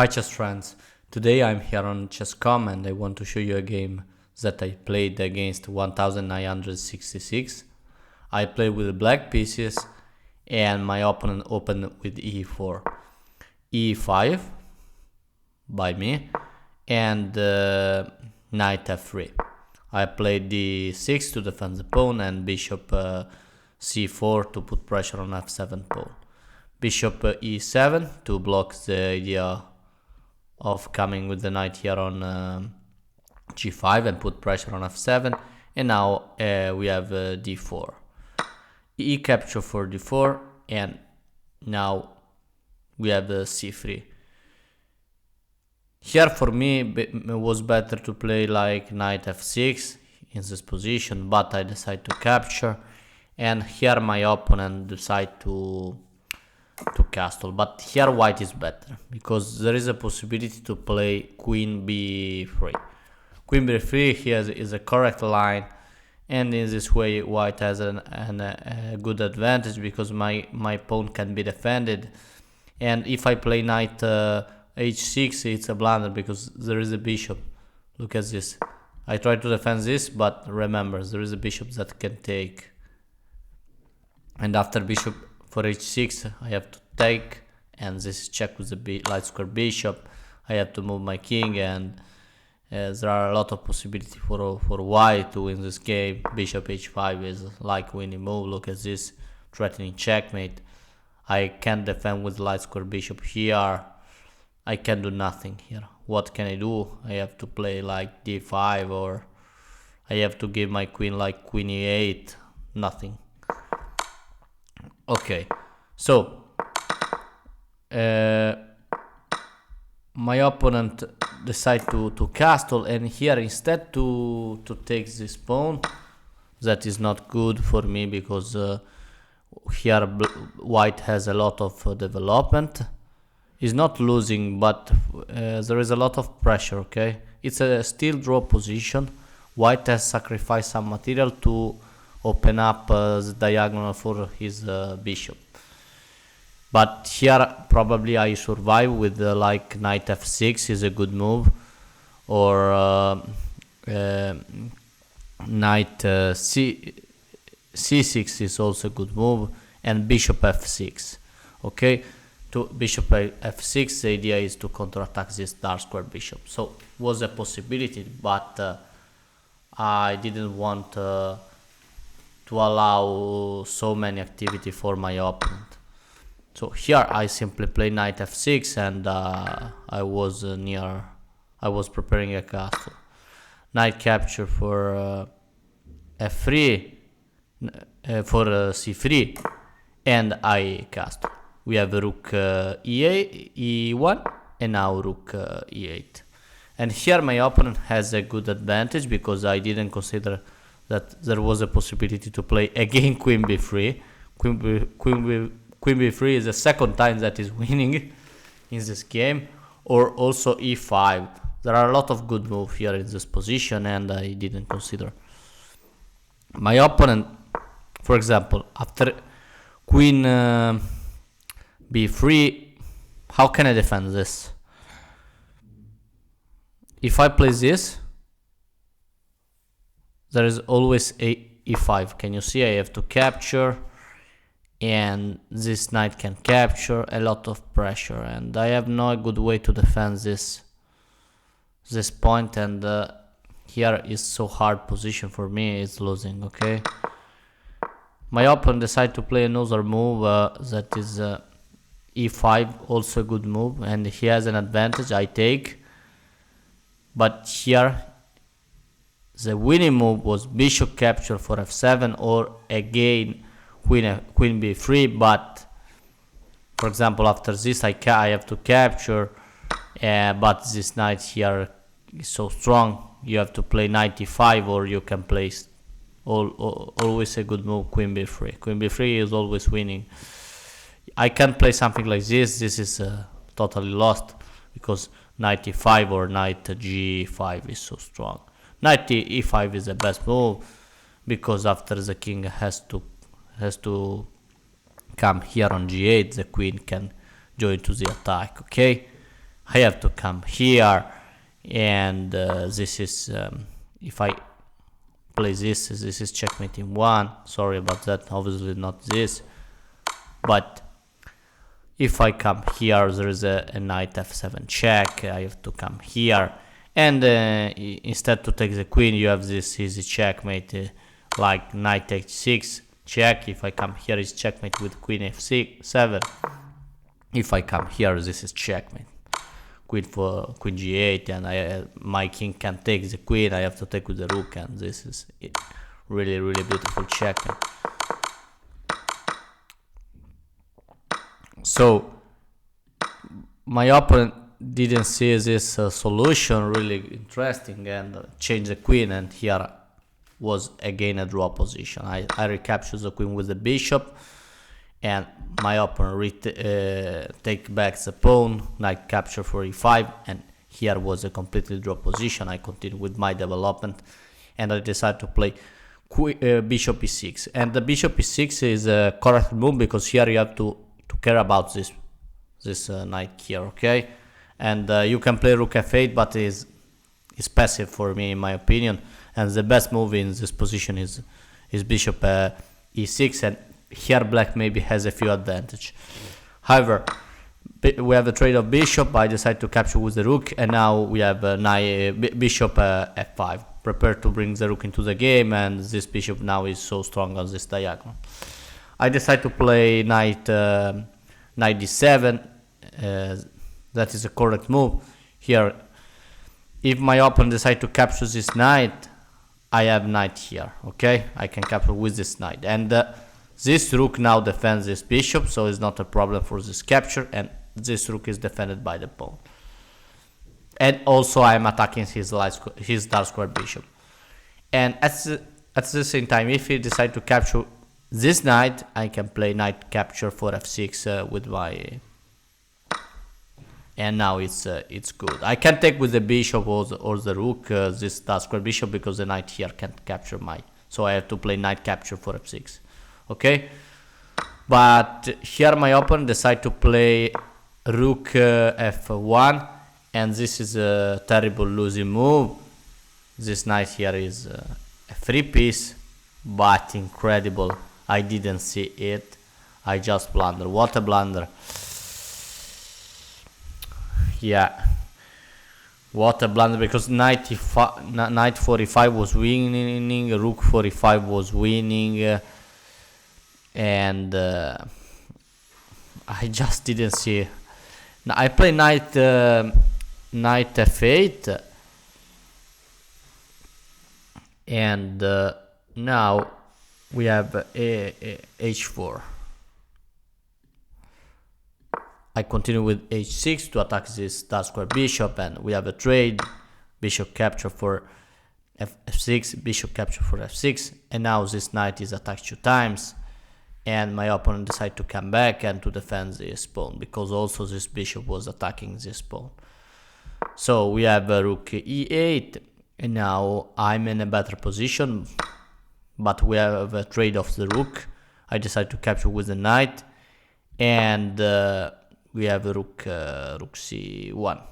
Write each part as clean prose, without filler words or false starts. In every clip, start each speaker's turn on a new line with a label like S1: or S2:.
S1: Hi chess friends, today I'm here on Chess.com and I want to show you a game that I played against 1966. I played with black pieces and my opponent opened with e4, e5 by me and knight f3. I played d6 to defend the pawn and bishop c4 to put pressure on f7 pawn. Bishop e7 to block the idea of coming with the knight here on g5 and put pressure on f7, and now we have d4, e capture for d4, and now we have c3. Here for me it was better to play like knight f6 in this position, but I decide to capture, and here my opponent decide to castle, but here white is better because there is a possibility to play queen b3. Queen b3 here is a correct line, and in this way white has a good advantage because my pawn can be defended. And if I play knight h6, it's a blunder because there is a bishop. Look at this. I try to defend this, but remember there is a bishop that can take, and after bishop for h6 I have to take, and this is check with the light square bishop. I have to move my king, and there are a lot of possibility for white to win this game. Bishop h5 is like winning move. Look at this, threatening checkmate. I can't defend with light square bishop here. I can do nothing here. What can I do? I have to play like d5, or I have to give my queen like queen e8. Nothing. Okay, so my opponent decide to castle, and here instead to take this pawn. That is not good for me because here white has a lot of development. He's not losing, but there is a lot of pressure. Okay, it's a still draw position. White has sacrificed some material to open up the diagonal for his bishop, but here probably I survive with like knight f6 is a good move, or knight c6 is also a good move, and bishop f6. Okay, to bishop f6 the idea is to counterattack this dark square bishop, so was a possibility, but I didn't want to allow so many activity for my opponent. So here I simply play knight f6, and I was preparing a castle. Knight capture for f3, for c3, and I castle. We have rook e8, e1, and now rook e8. And here my opponent has a good advantage because I didn't consider that there was a possibility to play again queen b3. Queen b3 is the second time that is winning in this game, or also e5. There are a lot of good moves here in this position, and I didn't consider. My opponent, for example, after queen b3, how can I defend this? If I play this, there is always e5. Can you see? I have to capture, and this knight can capture. A lot of pressure, and I have no good way to defend this point, and here is so hard position for me. It's losing. Okay, my opponent decided to play another move that is e5, also a good move, and he has an advantage. I take, but here the winning move was bishop capture for f7, or again queen b3. But for example, after this I have to capture, but this knight here is so strong. You have to play knight e5, or you can play always a good move queen b3. Queen b3 is always winning. I can't play something like this. This is totally lost because knight e5 or knight g5 is so strong. Knight e5 is the best move because after the king has to come here on g8, the queen can join to the attack. Okay, I have to come here, and this is if I play this is checkmate in 1. Sorry about that, obviously not this, but if I come here, there is a knight f7 check. I have to come here, and instead to take the queen, you have this easy checkmate, like knight h6 check. If I come here, it's checkmate with queen f7. If I come here, this is checkmate. Queen g8, and my king can't take the queen. I have to take with the rook, and this is really beautiful checkmate. So my opponent didn't see this solution really interesting and changed the queen, and here was again a draw position. I recaptured the queen with the bishop, and my opponent take back the pawn, knight capture for e5, and here was a completely draw position. I continued with my development, and I decided to play bishop e6, and the bishop e6 is a correct move because here you have to care about this knight here, okay? And you can play rook f8, but is passive for me in my opinion, and the best move in this position is bishop e6, and here black maybe has a few advantage. However, we have a trade of bishop. I decide to capture with the rook, and now we have bishop f5. Prepare to bring the rook into the game, and this bishop now is so strong on this diagonal. I decide to play knight d7. That is a correct move. Here, if my opponent decide to capture this knight, I have knight here, okay? I can capture with this knight, and this rook now defends this bishop, so it's not a problem for this capture, and this rook is defended by the pawn. And also I am attacking his dark square bishop. And at the same time, if he decide to capture this knight, I can play knight capture for f6 with my... And now it's good. I can take with the bishop or the rook this dark square bishop, because the knight here can't capture my... So I have to play knight capture for f6. Okay, but here my opponent decide to play rook f1, and this is a terrible losing move. This knight here is a free piece, but incredible. I didn't see it. I just blunder. What a blunder. Yeah, what a blunder, because knight 45 was winning, rook 45 was winning, and I just didn't see. Now I play knight f8, and now we have h4. I continue with h6 to attack this dark square bishop, and we have a trade, bishop capture for f6, bishop capture for f6, and now this knight is attacked 2 times, and my opponent decided to come back and to defend this pawn, because also this bishop was attacking this pawn. So we have rook e8, and now I'm in a better position, but we have a trade of the rook. I decide to capture with the knight, and we have rook c1.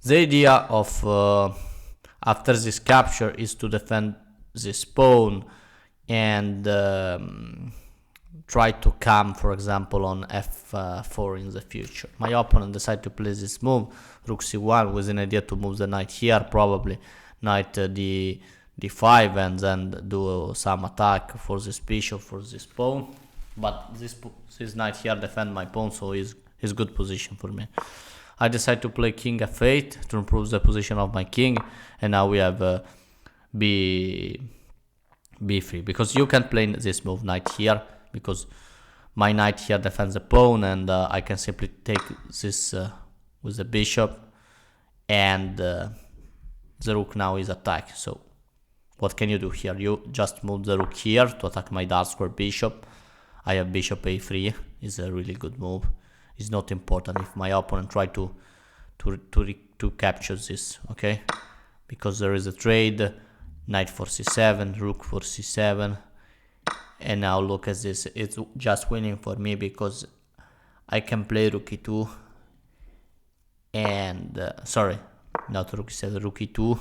S1: The idea of after this capture is to defend this pawn and try to come, for example, on f4 in the future. My opponent decided to play this move, rook c1, with an idea to move the knight here, probably knight d5, and then do some attack for this bishop, for this pawn. But this knight here defend my pawn, so is good position for me. I decide to play king f8 to improve the position of my king, and now we have b3, because you can play this move knight here, because my knight here defends the pawn, and I can simply take this with the bishop, and the rook now is attacked. So what can you do here? You just move the rook here to attack my dark square bishop. I have bishop a3, is a really good move. It's not important if my opponent try to capture this, okay? Because there is a trade, knight for c7, rook for c7, and now look at this. It's just winning for me because I can play rook e2, and sorry, not rook e7, rook e2,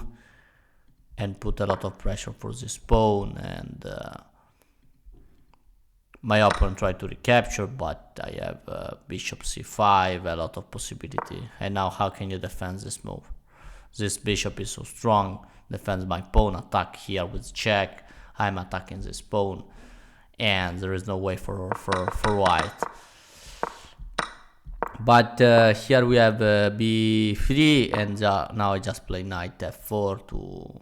S1: and put a lot of pressure for this pawn, and my opponent tried to recapture, but I have bishop c5, a lot of possibility. And now how can you defend this move? This bishop is so strong, defends my pawn, attack here with check, I'm attacking this pawn, and there is no way for white. But here we have b3, and now I just play knight f4 to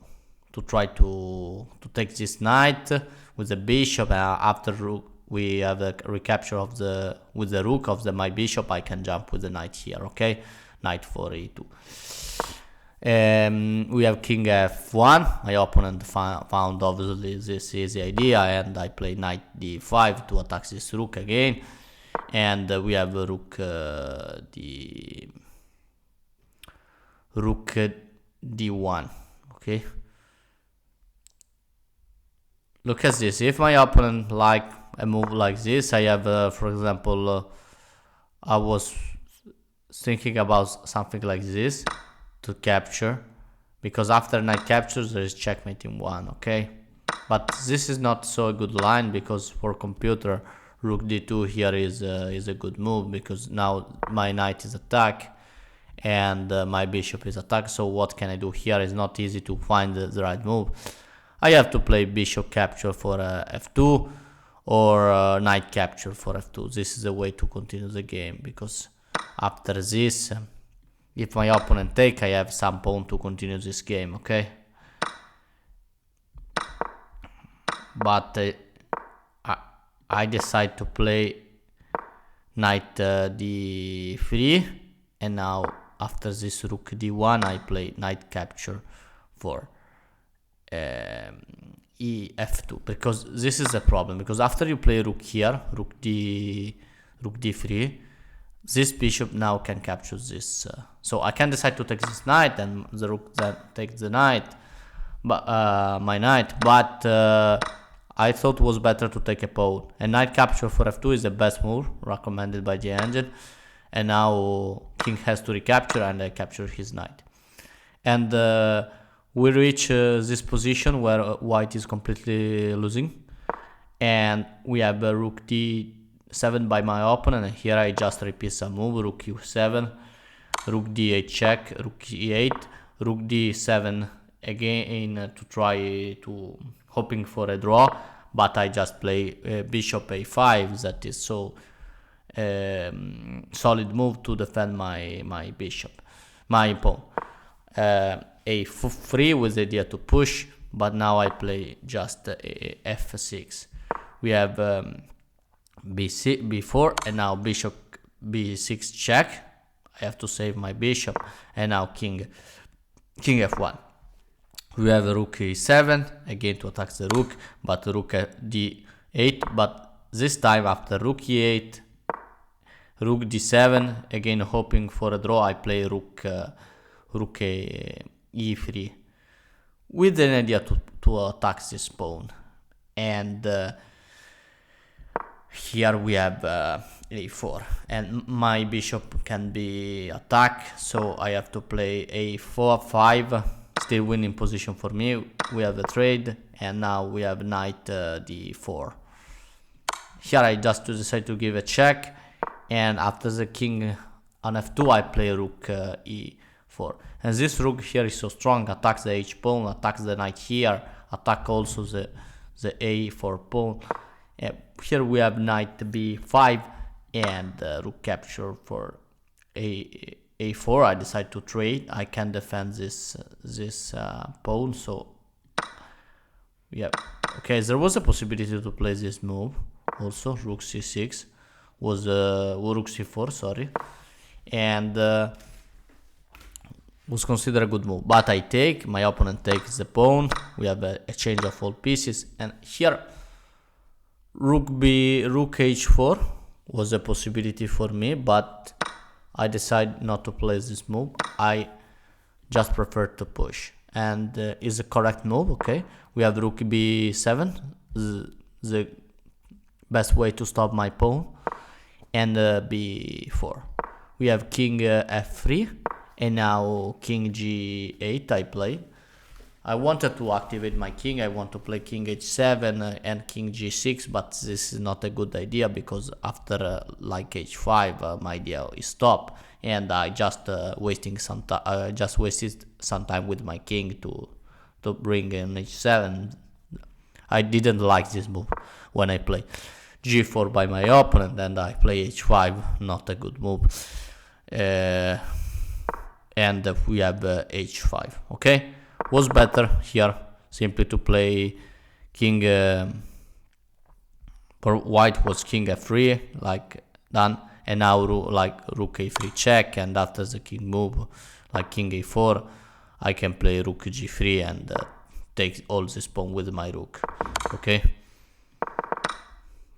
S1: try to take this knight with the bishop. After rook, we have a recapture of with the rook of my bishop. I can jump with the knight here, okay? Knight 4 e2. We have king f1. My opponent found obviously this easy idea, and I play knight d5 to attack this rook again. And we have rook d1, okay? Look at this. If my opponent like a move like this, I have, for example, I was thinking about something like this to capture, because after knight captures there is checkmate in 1, okay? But this is not so a good line, because for computer rook d2 here is a good move, because now my knight is attacked and my bishop is attacked. So what can I do here? Is not easy to find the right move. I have to play bishop capture for f2 or knight capture for f2. This is the way to continue the game, because after this, if my opponent take, I have some pawn to continue this game, okay? But I decide to play knight d3, and now after this rook d1 I play knight capture for f2, because this is a problem, because after you play rook here, rook d3, this bishop now can capture this, so I can decide to take this knight, and the rook then takes the knight, but my knight, but I thought it was better to take a pawn, and knight capture for f2 is the best move recommended by the engine. And now king has to recapture, and I capture his knight, and we reach this position where white is completely losing, and we have rook d7 by my opponent, and here I just repeat some move, rook e7, rook d8 check, rook e8, rook d7 again to try to hoping for a draw, but I just play bishop a5. That is so solid move to defend my bishop, my pawn. A3 with the idea to push, but now I play just f6. We have b4, and now bishop b6 check. I have to save my bishop, and now king f1. We have rook e7 again to attack the rook, but rook d8. But this time after rook e8, rook d7 again, hoping for a draw. I play rook e3 with an idea to attack this pawn, and here we have a4, and my bishop can be attacked, so I have to play a4 5. Still winning position for me. We have a trade, and now we have knight d4. Here I just decide to give a check, and after the king on f2 I play rook e4, and this rook here is so strong, attacks the h pawn, attacks the knight here, attack also the a4 pawn. Here we have knight b5 and rook capture for a4. I decide to trade. I can defend this pawn, so yeah, okay. There was a possibility to play this move also. Rook c6 was rook c4, sorry, and was considered a good move, but I take, my opponent takes the pawn. We have a change of all pieces, and here rook h4 was a possibility for me, but I decide not to play this move. I just prefer to push, and is a correct move, okay? We have rook b7, the best way to stop my pawn, and b4. We have king f3, and now king g8 I play. I wanted to activate my king. I want to play king h7 and king g6, but this is not a good idea because after like h5 my idea is stop, and I just wasted some time with my king to bring in h7. I didn't like this move when I play g4 by my opponent, and I play h5, not a good move. And we have h5. Okay, was better here simply to play king. For white was king f3, like done, and now like rook a3 check, and after the king move, like king a4, I can play rook g3 and take all this pawn with my rook. Okay,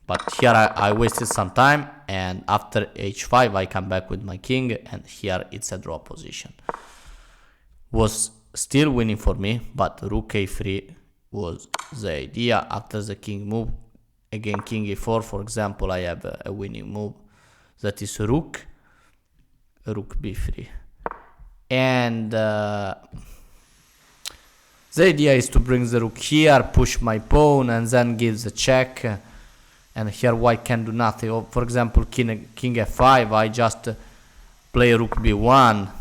S1: but here I wasted some time, and after h5 I come back with my king, and here it's a draw position. Was still winning for me, but rook a3 was the idea. After the king move, again king a4, for example, I have a winning move, that is rook b3, and the idea is to bring the rook here, push my pawn, and then give the check, and here white can do nothing. Or for example, king f5, I just play rook b1,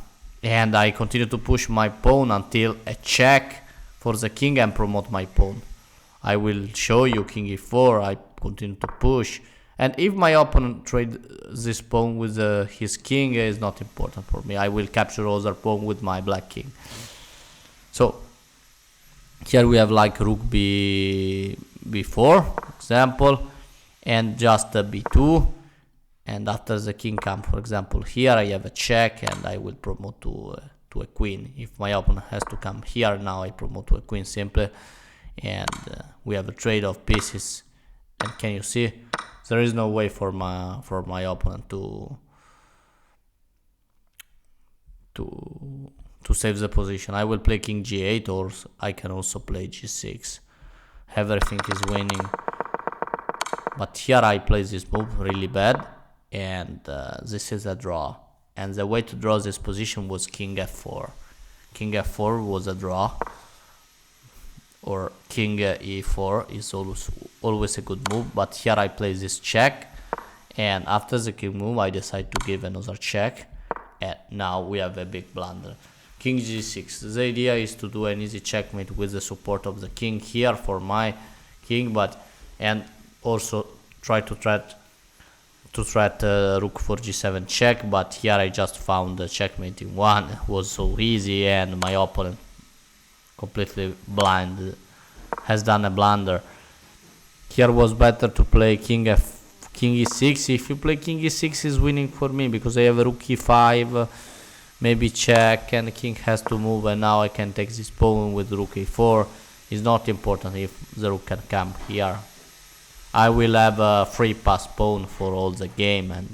S1: and I continue to push my pawn until a check for the king and promote my pawn. I will show you king e4, I continue to push, and if my opponent trade this pawn with his king, is not important for me. I will capture other pawn with my black king. So here we have like rook b4, for example, and just b2, and after the king comes, for example, here I have a check, and I will promote to a queen. If my opponent has to come here, now I promote to a queen simply, and we have a trade of pieces. And can you see, there is no way for my opponent to save the position. I will play king g8, or I can also play g6. Everything is winning, but here I play this move really bad, and this is a draw. And the way to draw this position was king f4. King f4 was a draw, or king e4 is always a good move, but here I play this check, and after the king move I decide to give another check, and now we have a big blunder. King g6. The idea is to do an easy checkmate with the support of the king here for my king, and also try to threat rook for g7 check, but here I just found the checkmate in one. It was so easy, and my opponent completely blind, has done a blunder. Here was better to play king e6. If you play king e6 is winning for me, because I have a rook e5, maybe check, and the king has to move, and now I can take this pawn with rook e4. It's not important if the rook can come here. I will have a free pass pawn for all the game, and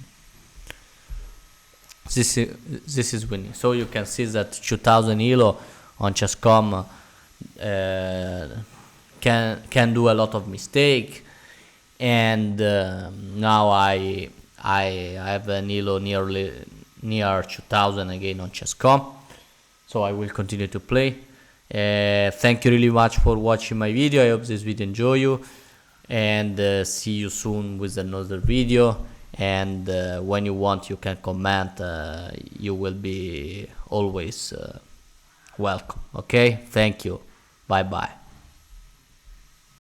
S1: this is winning. So you can see that 2000 elo on chess.com can do a lot of mistake, and now I have an elo near 2000 again on chess.com, so I will continue to play. Thank you really much for watching my video. I hope this video enjoy you, and see you soon with another video. And when you want, you can comment. You will be always welcome. Okay, thank you. Bye bye.